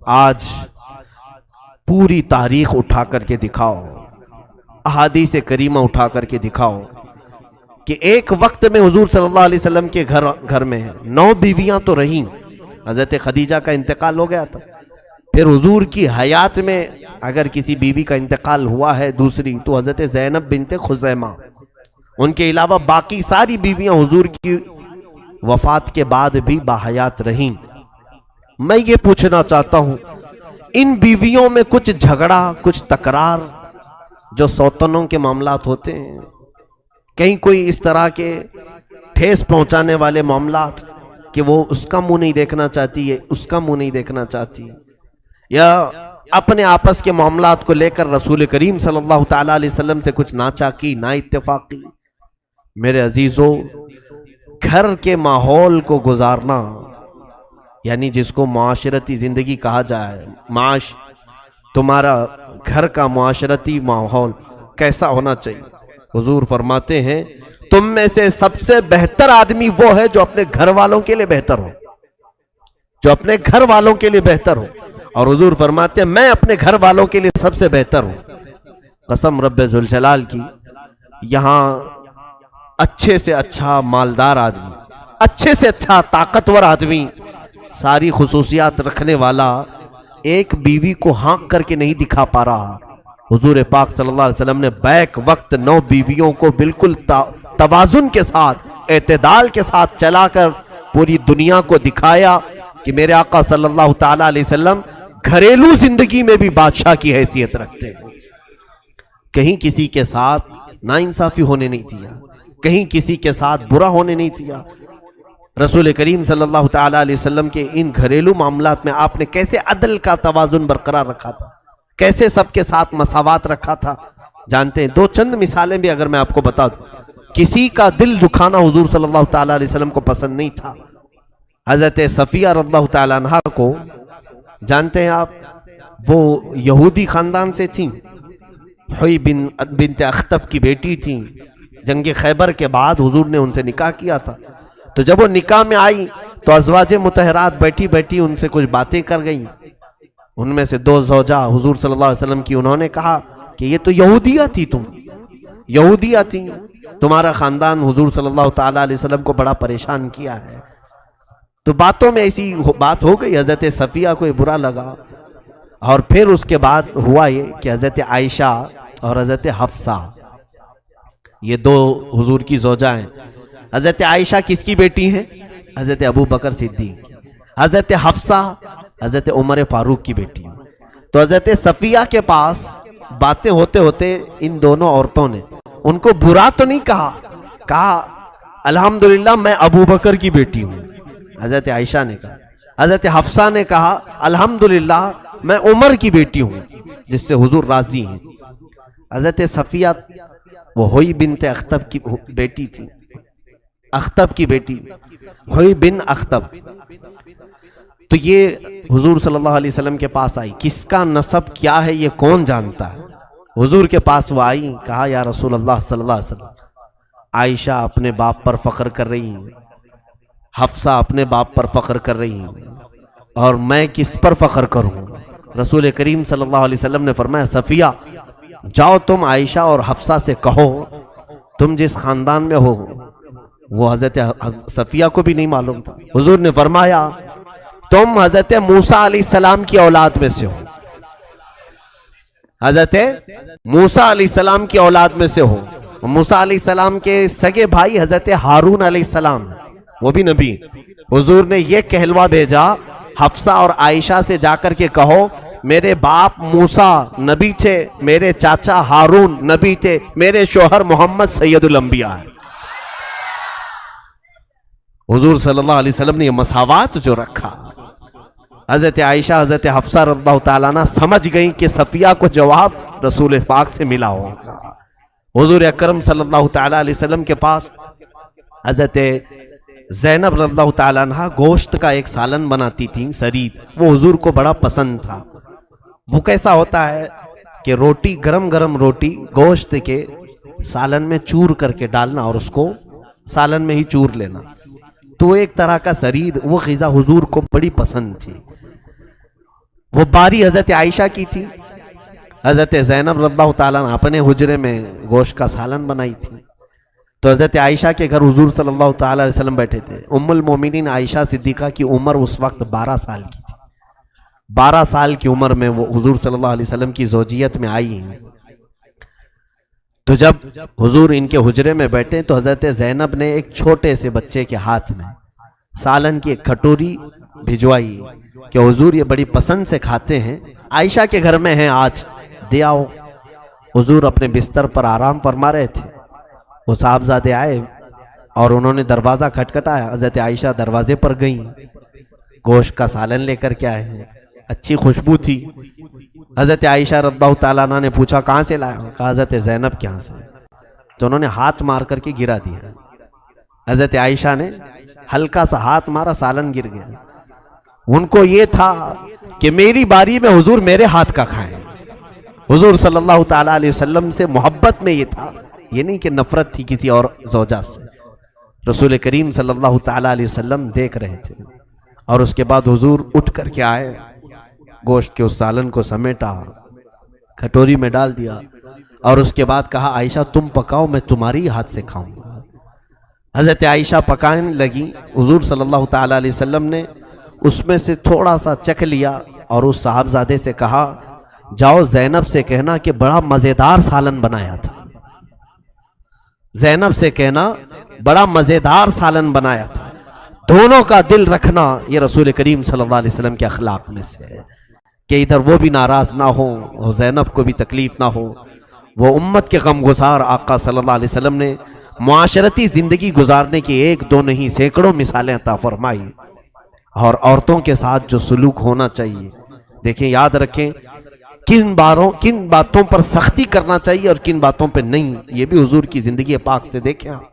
آج پوری تاریخ اٹھا کر کے دکھاؤ، احادیث کریمہ اٹھا کر کے دکھاؤ کہ ایک وقت میں حضور صلی اللہ علیہ وسلم کے گھر میں 9 بیویاں تو رہیں، حضرت خدیجہ کا انتقال ہو گیا تھا، پھر حضور کی حیات میں اگر کسی بیوی کا انتقال ہوا ہے دوسری تو حضرت زینب بنت خزیمہ، ان کے علاوہ باقی ساری بیویاں حضور کی وفات کے بعد بھی باحیات رہیں۔ میں یہ پوچھنا چاہتا ہوں، ان بیویوں میں کچھ جھگڑا، کچھ تکرار جو سوتنوں کے معاملات ہوتے ہیں، کہیں کوئی اس طرح کے ٹھیس پہنچانے والے معاملات کہ وہ اس کا منہ نہیں دیکھنا چاہتی ہے، اس کا منہ نہیں دیکھنا چاہتی، یا اپنے آپس کے معاملات کو لے کر رسول کریم صلی اللہ تعالیٰ علیہ وسلم سے کچھ ناچاکی، نا اتفاقی۔ میرے عزیزو، گھر کے ماحول کو گزارنا، یعنی جس کو معاشرتی زندگی کہا جائے، تمہارا گھر کا معاشرتی ماحول کیسا ہونا چاہیے؟ حضور فرماتے ہیں تم میں سے سب سے بہتر آدمی وہ ہے جو اپنے گھر والوں کے لیے بہتر ہو، جو اپنے گھر والوں کے لیے بہتر ہو۔ اور حضور فرماتے ہیں میں اپنے گھر والوں کے لیے سب سے بہتر ہوں۔ قسم رب ذوالجلال کی، یہاں اچھے سے اچھا مالدار آدمی، اچھے سے اچھا طاقتور آدمی، ساری خصوصیات رکھنے والا، ایک بیوی کو ہانک کر کے نہیں دکھا پا رہا۔ حضور پاک صلی اللہ علیہ وسلم نے بیک وقت 9 بیویوں کو بالکل توازن کے ساتھ، اعتدال کے ساتھ چلا کر پوری دنیا کو دکھایا کہ میرے آقا صلی اللہ تعالیٰ علیہ وسلم گھریلو زندگی میں بھی بادشاہ کی حیثیت رکھتے ہیں۔ کہیں کسی کے ساتھ ناانصافی ہونے نہیں دیا، کہیں کسی کے ساتھ برا ہونے نہیں دیا۔ رسول کریم صلی اللہ تعالیٰ علیہ وسلم کے ان گھریلو معاملات میں آپ نے کیسے عدل کا توازن برقرار رکھا تھا، کیسے سب کے ساتھ مساوات رکھا تھا، جانتے ہیں؟ 2 چند مثالیں بھی اگر میں آپ کو بتا دوں۔ کسی کا دل دکھانا حضور صلی اللہ تعالیٰ علیہ وسلم کو پسند نہیں تھا۔ حضرت صفیہ رضی اللہ تعالیٰ عنہ کو جانتے ہیں آپ، وہ یہودی خاندان سے تھیں، حوی بنت اخطب کی بیٹی تھیں۔ جنگ خیبر کے بعد حضور نے ان سے نکاح کیا تھا، تو جب وہ نکاح میں آئی تو ازواج مطہرات بیٹھی بیٹھی ان سے کچھ باتیں کر گئیں۔ ان میں سے 2 زوجہ حضور صلی اللہ علیہ وسلم کی، انہوں نے کہا کہ یہ تو یہودیہ تھی، تم یہودیہ تھی، تمہارا خاندان حضور صلی اللہ تعالیٰ علیہ وسلم کو بڑا پریشان کیا ہے۔ تو باتوں میں ایسی بات ہو گئی، حضرت صفیہ کو یہ برا لگا، اور پھر اس کے بعد ہوا یہ کہ حضرت عائشہ اور حضرت حفصہ، یہ 2 حضور کی زوجہ ہیں۔ حضرت عائشہ کس کی بیٹی ہیں؟ حضرت ابو بکر صدیق۔ حضرت حفصہ حضرت عمر فاروق کی بیٹی ہیں۔ تو حضرت صفیہ کے پاس باتیں ہوتے ہوتے ان دونوں عورتوں نے ان کو برا تو نہیں کہا الحمدللہ میں ابو بکر کی بیٹی ہوں، حضرت عائشہ نے کہا۔ حضرت حفصہ نے کہا الحمدللہ میں عمر کی بیٹی ہوں، جس سے حضور راضی ہیں۔ حضرت صفیہ وہ ہوئی بنت اخطب کی بیٹی تھی، اخطب کی بیٹی، ہوئی بن اخطب۔ تو یہ حضور صلی اللہ علیہ وسلم کے پاس آئی، کس کا نسب کیا ہے یہ کون جانتا ہے؟ حضور کے پاس وہ آئی، کہا یا رسول اللہ صلی اللہ علیہ وسلم، عائشہ اپنے باپ پر فخر کر رہی ہیں، حفصہ اپنے باپ پر فخر کر رہی ہیں، اور میں کس پر فخر کروں؟ رسول کریم صلی اللہ علیہ وسلم نے فرمایا صفیہ جاؤ تم عائشہ اور حفصہ سے کہو تم جس خاندان میں ہو وہ حضرت صفیہ کو بھی نہیں معلوم تھا۔ حضور نے فرمایا تم حضرت موسیٰ علیہ السلام کی اولاد میں سے ہو، حضرت موسیٰ علیہ السلام کی اولاد میں سے ہو۔ موسیٰ علیہ السلام کے سگے بھائی حضرت ہارون علیہ السلام، وہ بھی نبی۔ حضور نے یہ کہلوا بھیجا حفصہ اور عائشہ سے جا کر کے کہو میرے باپ موسیٰ نبی تھے، میرے چاچا ہارون نبی تھے، میرے شوہر محمد سید الانبیاء ہے۔ حضور صلی اللہ علیہ وسلم نے یہ مساوات جو رکھا، حضرت عائشہ حضرت حفصہ رضی اللہ تعالیٰ عنہ سمجھ گئیں کہ صفیہ کو جواب رسول پاک سے ملا ہوگا۔ حضور اکرم صلی اللہ تعالیٰ علیہ وسلم کے پاس حضرت زینب رضی اللہ تعالیٰ عنہ گوشت کا ایک سالن بناتی تھیں، سرید، وہ حضور کو بڑا پسند تھا۔ وہ کیسا ہوتا ہے کہ روٹی، گرم گرم روٹی گوشت کے سالن میں چور کر کے ڈالنا اور اس کو سالن میں ہی چور لینا، تو ایک طرح کا سرید، وہ غذا حضور کو بڑی پسند تھی۔ وہ باری حضرت عائشہ کی تھی. حضرت زینب رضی اللہ تعالیٰ عنہ اپنے حجرے میں گوشت کا سالن بنائی تھی. تو حضرت عائشہ کے گھر حضور صلی اللہ تعالیٰ علیہ وسلم بیٹھے تھے. ام المومنین عائشہ صدیقہ کی عمر اس وقت 12 سال کی تھی. 12 سال کی عمر میں وہ حضور صلی اللہ علیہ وسلم کی زوجیت میں آئی ہیں. تو جب حضور ان کے حجرے میں بیٹھے تو حضرت زینب نے ایک چھوٹے سے بچے کے ہاتھ میں سالن کی ایک کٹوری بھجوائی کہ حضور یہ بڑی پسند سے کھاتے ہیں, عائشہ کے گھر میں ہیں, آج دے آؤ. حضور اپنے بستر پر آرام فرما رہے تھے. وہ صاحبزادے آئے اور انہوں نے دروازہ کھٹکھٹایا. حضرت عائشہ دروازے پر گئیں, گوشت کا سالن لے کر کے آئے ہیں, اچھی خوشبو تھی. حضرت عائشہ رضی اللہ تعالیٰ عنہ نے پوچھا کہاں سے لایا ہوں؟ کہا حضرت زینب کے ہاں سے. تو انہوں نے ہاتھ مار کر کے گرا دیا. حضرت عائشہ نے ہلکا سا ہاتھ مارا, سالن گر گیا. ان کو یہ تھا کہ میری باری میں حضور میرے ہاتھ کا کھائیں. حضور صلی اللہ تعالیٰ علیہ وسلم سے محبت میں یہ تھا, یہ نہیں کہ نفرت تھی کسی اور زوجہ سے. رسول کریم صلی اللہ تعالیٰ علیہ وسلم دیکھ رہے تھے. اور اس کے بعد حضور اٹھ کر کے آئے, گوشت کے اس سالن کو سمیٹا, کٹوری میں ڈال دیا اور اس کے بعد کہا عائشہ تم پکاؤ, میں تمہاری ہاتھ سے کھاؤں گا. حضرت عائشہ پکانے لگی. حضور صلی اللہ تعالیٰ علیہ وسلم نے اس میں سے تھوڑا سا چکھ لیا اور اس صاحبزادے سے کہا جاؤ زینب سے کہنا کہ بڑا مزیدار سالن بنایا تھا. زینب سے کہنا بڑا مزیدار سالن بنایا تھا. دونوں کا دل رکھنا یہ رسول کریم صلی اللہ علیہ وسلم کے اخلاق میں سے ہے کہ ادھر وہ بھی ناراض نہ ہو اور زینب کو بھی تکلیف نہ ہو. وہ امت کے غم گسار آقا صلی اللہ علیہ وسلم نے معاشرتی زندگی گزارنے کی ایک دو نہیں سینکڑوں مثالیں عطا فرمائی. اور عورتوں کے ساتھ جو سلوک ہونا چاہیے, دیکھیں یاد رکھیں کن باتوں پر سختی کرنا چاہیے اور کن باتوں پہ نہیں, یہ بھی حضور کی زندگی پاک سے دیکھیں آپ.